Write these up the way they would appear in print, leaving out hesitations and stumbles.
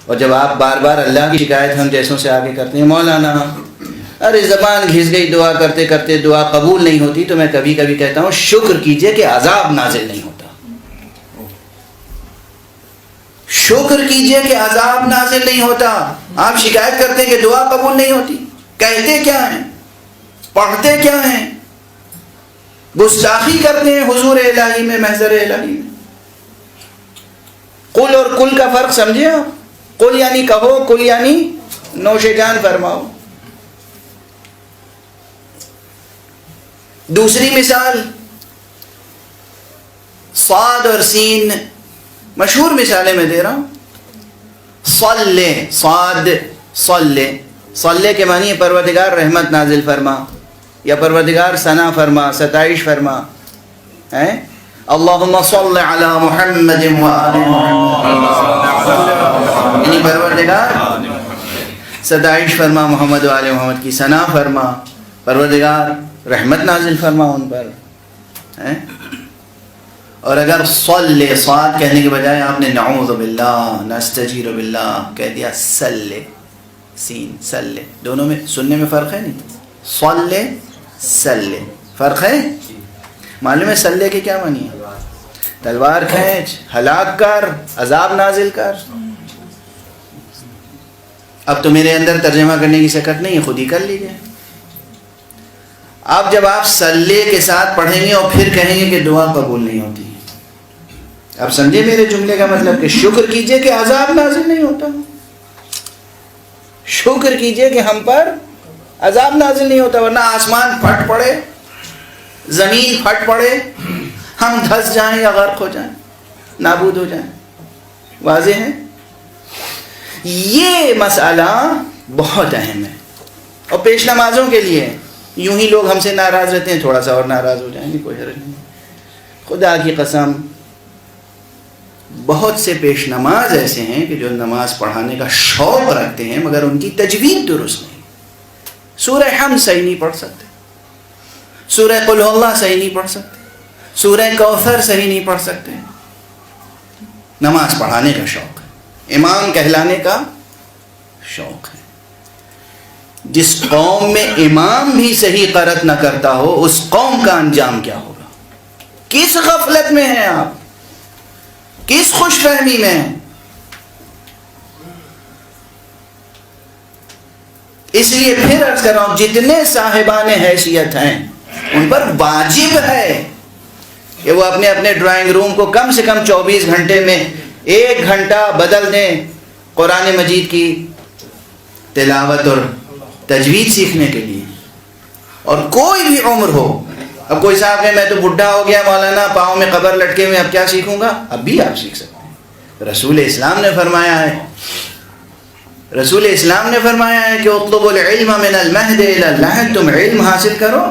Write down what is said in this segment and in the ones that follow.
اور جب آپ بار بار اللہ کی شکایت ہم جیسوں سے آگے کرتے ہیں، مولانا ارے زبان گھس گئی، دعا کرتے کرتے دعا قبول نہیں ہوتی، تو میں کبھی کبھی کہتا ہوں شکر کیجئے کہ عذاب نازل نہیں ہوتا، شکر کیجئے کہ عذاب نازل نہیں ہوتا۔ آپ شکایت کرتے ہیں کہ دعا قبول نہیں ہوتی، کہتے کیا ہیں، پڑھتے کیا ہیں، گستاخی کرتے ہیں حضور الہی میں، محضر الہی میں۔ قل اور کل کا فرق سمجھے آپ؟ قل یعنی کہو، کل یعنی نوش جان فرماؤ۔ دوسری مثال صاد اور سین، مشہور مثالیں میں دے رہا ہوں۔ صلی، صاد صلی، صلی کے معنی ہے پروردگار رحمت نازل فرما، یا پروردگار ثنا فرما، ستائش فرما، ہے اللہم صلی علی محمد وآل محمد، یعنی پروردگار ستائش فرما محمد و آل محمد کی، ثنا فرما، پروردگار رحمت نازل فرما ان پر، ہے۔ اور اگر صلی، صاد کہنے کے بجائے آپ نے نعوذ باللہ، نستجیر باللہ کہہ دیا، صلی، سین صلی، دونوں میں سننے میں فرق ہے نہیں؟ صلی، صلی، فرق ہے؟ معلوم ہے صلی کے کیا معنی ہے؟ تلوار کھینچ، ہلاک کر، عذاب نازل کر۔ اب تو میرے اندر ترجمہ کرنے کی شکت نہیں ہے، خود ہی کر لیجئے۔ اب جب آپ صلی کے ساتھ پڑھیں گے اور پھر کہیں گے کہ دعا قبول نہیں ہوتی، اب سمجھے میرے جملے کا مطلب کہ شکر کیجئے کہ عذاب نازل نہیں ہوتا، شکر کیجئے کہ ہم پر عذاب نازل نہیں ہوتا، ورنہ آسمان پھٹ پڑے، زمین پھٹ پڑے، ہم دھس جائیں یا غرق ہو جائیں، نابود ہو جائیں۔ واضح ہے؟ یہ مسئلہ بہت اہم ہے، اور پیش نمازوں کے لیے یوں ہی لوگ ہم سے ناراض رہتے ہیں، تھوڑا سا اور ناراض ہو جائیں گے، کوئی حرج نہیں۔ خدا کی قسم بہت سے پیش نماز ایسے ہیں کہ جو نماز پڑھانے کا شوق رکھتے ہیں مگر ان کی تجوید درست نہیں، سورہ حمد صحیح نہیں پڑھ سکتے، سورہ قل ہو اللہ صحیح نہیں پڑھ سکتے، سورہ کوثر صحیح نہیں پڑھ سکتے۔ نماز پڑھانے کا شوق ہے، امام کہلانے کا شوق ہے۔ جس قوم میں امام بھی صحیح قرأت نہ کرتا ہو، اس قوم کا انجام کیا ہوگا؟ کس غفلت میں ہیں آپ، کس خوش فہمی میں ہیں؟ اس لیے پھر عرض کر رہا ہوں، جتنے صاحبان حیثیت ہیں ان پر واجب ہے کہ وہ اپنے اپنے ڈرائنگ روم کو کم سے کم 24 گھنٹے میں 1 گھنٹہ بدل دیں قرآن مجید کی تلاوت اور تجوید سیکھنے کے لیے۔ اور کوئی بھی عمر ہو، اب کوئی صاحب کہ میں تو بڈھا ہو گیا مولانا، پاؤں میں قبر لٹکے ہوئے، اب کیا سیکھوں گا؟ اب بھی آپ سیکھ سکتے ہیں۔ رسول اسلام نے فرمایا ہے، رسول اسلام نے فرمایا ہے کہ اطلبوا العلم من المہد الی اللحد، تم علم حاصل کرو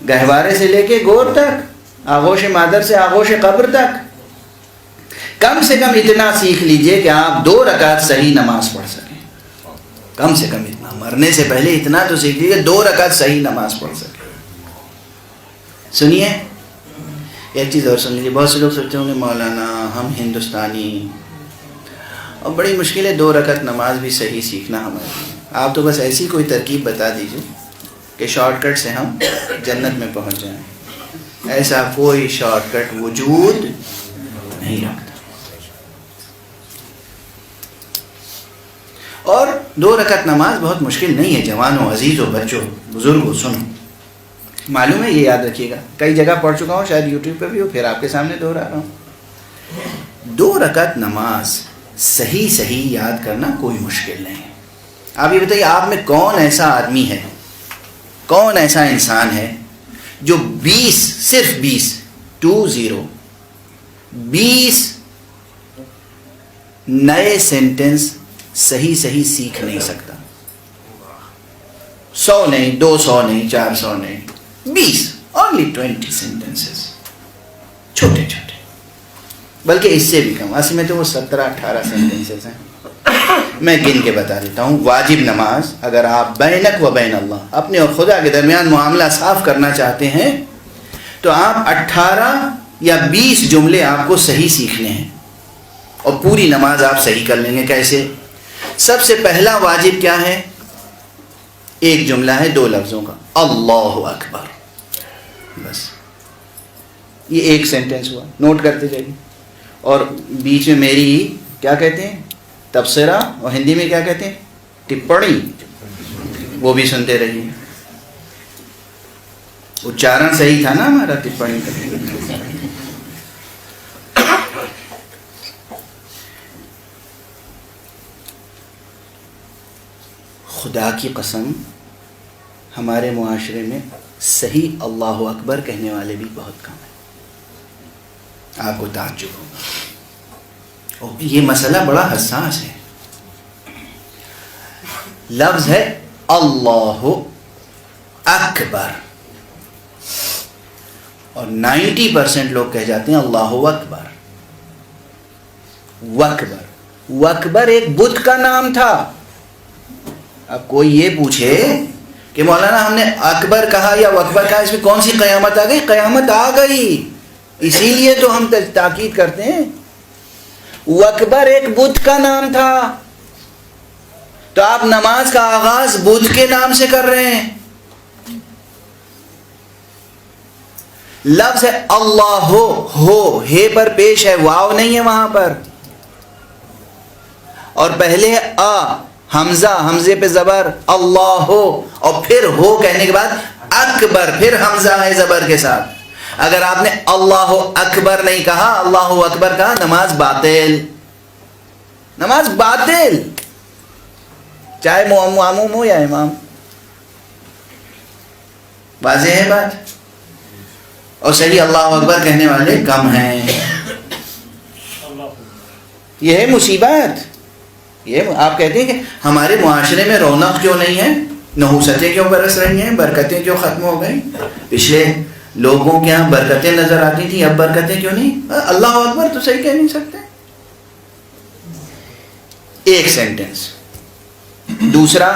گہوارے سے لے کے گور تک، آغوش مادر سے آغوش قبر تک۔ کم سے کم اتنا سیکھ لیجئے کہ آپ 2 رکعت صحیح نماز پڑھ سکیں، کم سے کم اتنا، مرنے سے پہلے اتنا تو سیکھ لیجئے 2 رکعت صحیح نماز پڑھ سکیں۔ سنیے ایک چیز اور سن لیجیے، بہت سے لوگ سوچتے ہوں گے مولانا ہم ہندوستانی اور بڑی مشکل ہے 2 رکعت نماز بھی صحیح سیکھنا ہمارے، آپ تو بس ایسی کوئی ترکیب بتا دیجئے کہ شارٹ کٹ سے ہم جنت میں پہنچ جائیں۔ ایسا کوئی شارٹ کٹ وجود نہیں رکھتا۔ اور 2 رکعت نماز بہت مشکل نہیں ہے، جوانوں، عزیزوں، بچوں، بزرگوں، سنو، معلوم ہے، یہ یاد رکھیے گا، کئی جگہ پڑھ چکا ہوں، شاید یوٹیوب پہ بھی ہو، پھر آپ کے سامنے دوہرا رہا ہوں۔ 2 رکعت نماز صحیح یاد کرنا کوئی مشکل نہیں ہے۔ آپ یہ بتائیے، آپ میں کون ایسا آدمی ہے، کون ایسا انسان ہے جو 20 صرف 20 نئے سینٹنس صحیح سیکھ نہیں سکتا؟ 100 نہیں، 200 نہیں، 400 نہیں، 20 only 20 sentences، چھوٹے چھوٹے، بلکہ اس سے بھی کم، اصل میں تو وہ 17-18 sentences ہیں۔ میں گن کے بتا دیتا ہوں۔ واجب نماز، اگر آپ بینک و بین اللہ، اپنے اور خدا کے درمیان معاملہ صاف کرنا چاہتے ہیں تو آپ 18 یا 20 جملے آپ کو صحیح سیکھنے ہیں۔ اور پوری نماز آپ صحیح کر لیں گے. کیسے؟ سب سے پہلا واجب کیا ہے؟ ایک جملہ ہے 2 لفظوں کا، اللہ اکبر. بس یہ ایک سینٹنس ہوا، نوٹ کرتے جائیے. اور بیچ میں میری کیا کہتے ہیں تبصرہ، اور ہندی میں کیا کہتے ہیں ٹپڑی، وہ بھی سنتے رہیے. اچارن صحیح تھا نا ہمارا ٹپڑی کا. خدا کی قسم ہمارے معاشرے میں صحیح اللہ اکبر کہنے والے بھی بہت کم ہیں. آپ کو تعجب ہوگا. اور یہ مسئلہ بڑا حساس ہے. لفظ ہے اللہ اکبر، اور 90% لوگ کہہ جاتے ہیں اللہ اکبر. وکبر، وکبر ایک بت کا نام تھا. اب کوئی یہ پوچھے کہ مولانا ہم نے اکبر کہا یا وکبر کہا، اس میں کون سی قیامت آ گئی؟ قیامت آ گئی، اسی لیے تو ہم تاکید کرتے ہیں. وکبر ایک بت کا نام تھا، تو آپ نماز کا آغاز بت کے نام سے کر رہے ہیں. لفظ ہے اللہ ہو، ہے پر پیش ہے، واو نہیں ہے وہاں پر. اور پہلے ہے حمزہ، حمزے پہ زبر اللہ ہو، اور پھر ہو کہنے کے بعد اکبر، پھر حمزہ ہے زبر کے ساتھ. اگر آپ نے اللہ اکبر نہیں کہا، اللہ اکبر کہا، نماز باطل، نماز باطل، چاہے معموم ہو یا امام. واضح ہے بات؟ اور صحیح اللہ اکبر کہنے والے کم ہیں. یہ ہے مصیبت. یہ آپ کہتے ہیں کہ ہمارے معاشرے میں رونق کیوں نہیں ہے، نحوستیں کیوں برس رہی ہیں، برکتیں کیوں ختم ہو گئی؟ پچھلے لوگوں کے یہاں برکتیں نظر آتی تھیں، اب برکتیں کیوں نہیں؟ اللہ اکبر تو صحیح کہہ نہیں سکتے. ایک سینٹنس. دوسرا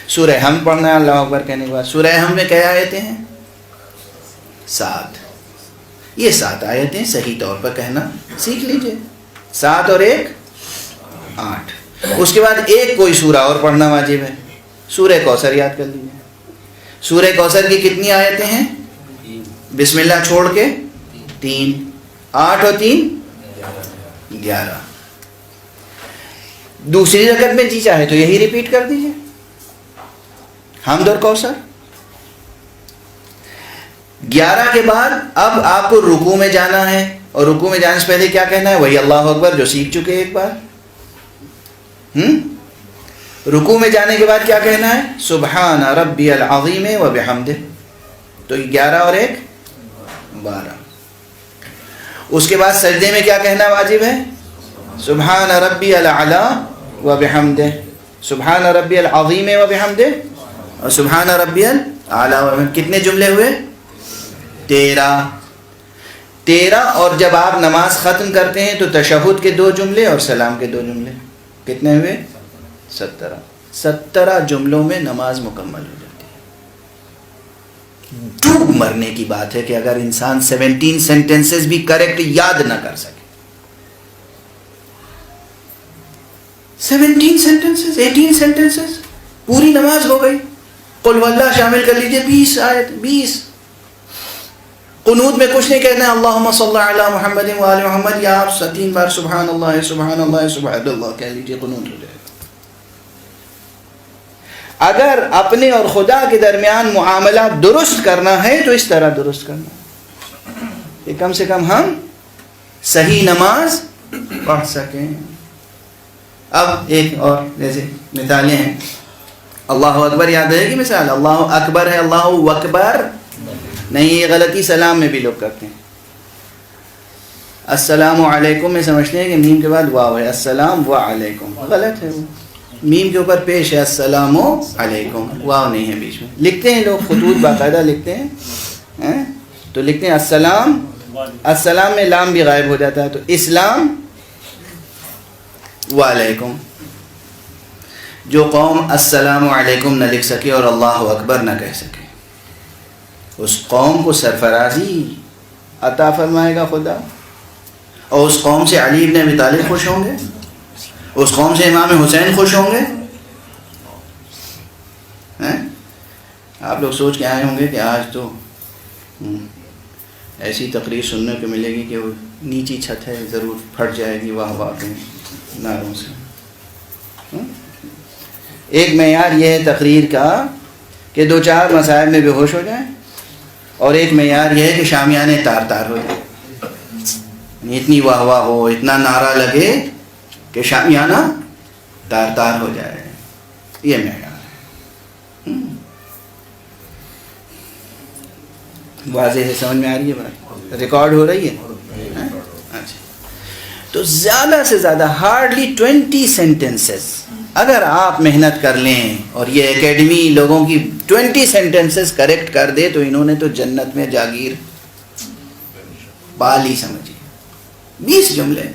سورہ حمد پڑھنا ہے اللہ اکبر کہنے کے بعد. سورہ حمد میں کیا آیتیں ہیں؟ 7. یہ 7 آیتیں صحیح طور پر کہنا سیکھ لیجئے. 7 اور 1 8. اس کے بعد ایک کوئی سورہ اور پڑھنا واجب ہے. سورہ کوثر یاد کر لیجیے. سورہ کوثر کی کتنی آیتیں ہیں؟ بسم اللہ چھوڑ کے 3. 8 اور 3 11. دوسری رکعت میں جی چاہے تو یہی ریپیٹ کر دیجیے، حمد اور کوثر. 11 کے بعد اب آپ کو رکوع میں جانا ہے، اور رکوع میں جانے سے پہلے کیا کہنا ہے؟ وہی اللہ اکبر جو سیکھ چکے ایک بار. رکوع میں جانے کے بعد کیا کہنا ہے؟ سبحان ربی العظیم و بحمدہ. تو 11 اور 1 12. اس کے بعد سجدے میں کیا کہنا واجب ہے؟ سبحان ربی الاعلی و بحمدہ، سبحان ربی العظیم و بحمدہ، اور سبحان ربی الاعلی و بحمدہ. کتنے جملے ہوئے؟ 13. اور جب آپ نماز ختم کرتے ہیں تو تشہد کے 2 جملے اور سلام کے 2 جملے. کتنے ہوئے؟ 17. 17 جملوں میں نماز مکمل ہو جاتی ہے. ڈوب مرنے کی بات ہے کہ اگر انسان 17 سینٹنسز بھی کریکٹ یاد نہ کر سکے. 17 سینٹنسز، 18 سینٹنسز، پوری نماز ہو گئی. قل واللہ شامل کر لیجئے، 20 آیت، 20. قنوت میں کچھ نہیں کہنا ہے اللہم صلی علی محمد و آل محمد، یا آپ 3 بار سبحان اللہ سبحان اللہ سبحان اللہ کہہ لیجئے، قنوت ہو جائے گا. اگر اپنے اور خدا کے درمیان معاملہ درست کرنا ہے تو اس طرح درست کرنا ہے کہ کم سے کم ہم صحیح نماز پڑھ سکیں. اب ایک اور جیسے مثالیں ہیں. اللہ اکبر یاد رہے گی مثال؟ اللہ اکبر ہے، اللہ اکبر نہیں، یہ غلطی سلام میں بھی لوگ کرتے ہیں. السلام علیکم میں سمجھتے ہیں کہ میم کے بعد واو ہے، السلام و علیکم، غلط ہے. وہ میم کے اوپر پیش ہے السلام علیکم، واو نہیں ہے بیچ میں. لکھتے ہیں لوگ خطوط باقاعدہ لکھتے ہیں تو لکھتے ہیں السلام، السلام میں لام بھی غائب ہو جاتا ہے، تو اسلام و علیکم. جو قوم السلام علیکم نہ لکھ سکے اور اللہ اکبر نہ کہہ سکے، اس قوم کو سرفرازی عطا فرمائے گا خدا. اور اس قوم سے علی ابن ابی طالب خوش ہوں گے؟ اس قوم سے امام حسین خوش ہوں گے؟ آپ لوگ سوچ کے آئے ہوں گے کہ آج تو ایسی تقریر سننے کو ملے گی کہ وہ نیچی چھت ہے ضرور پھٹ جائے گی واہ واہ کے نعروں سے. ایک معیار یہ ہے تقریر کا کہ 2-4 مسائل میں بے ہوش ہو جائیں، اور ایک معیار یہ ہے کہ شامیانے تار تار ہو جائیں، اتنی واہ واہ ہو، اتنا نعرہ لگے کہ شامیانہ تار تار ہو جائے. یہ معیار ہے. واضح ہے، سمجھ میں آ رہی ہے بات؟ ریکارڈ ہو رہی ہے؟ اچھا، تو زیادہ سے زیادہ ہارڈلی 20 سینٹنسز اگر آپ محنت کر لیں اور یہ اکیڈمی لوگوں کی 20 سینٹنسز کریکٹ کر دے تو انہوں نے تو جنت میں جاگیر پا لی. سمجھیے 20 جملے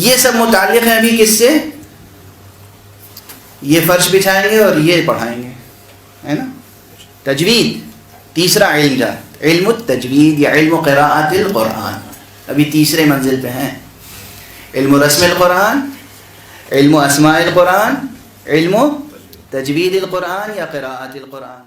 یہ سب متعلق ہیں ابھی کس سے؟ یہ فرش بچھائیں گے اور یہ پڑھائیں گے، ہے نا؟ تجوید تیسرا علم جات، علم التجوید یا علم قراءت القرآن. ابھی تیسرے منزل پہ ہیں. علم رسم القرآن، علم اسماء القرآن، علم تجوید القرآن یا قراءت القرآن.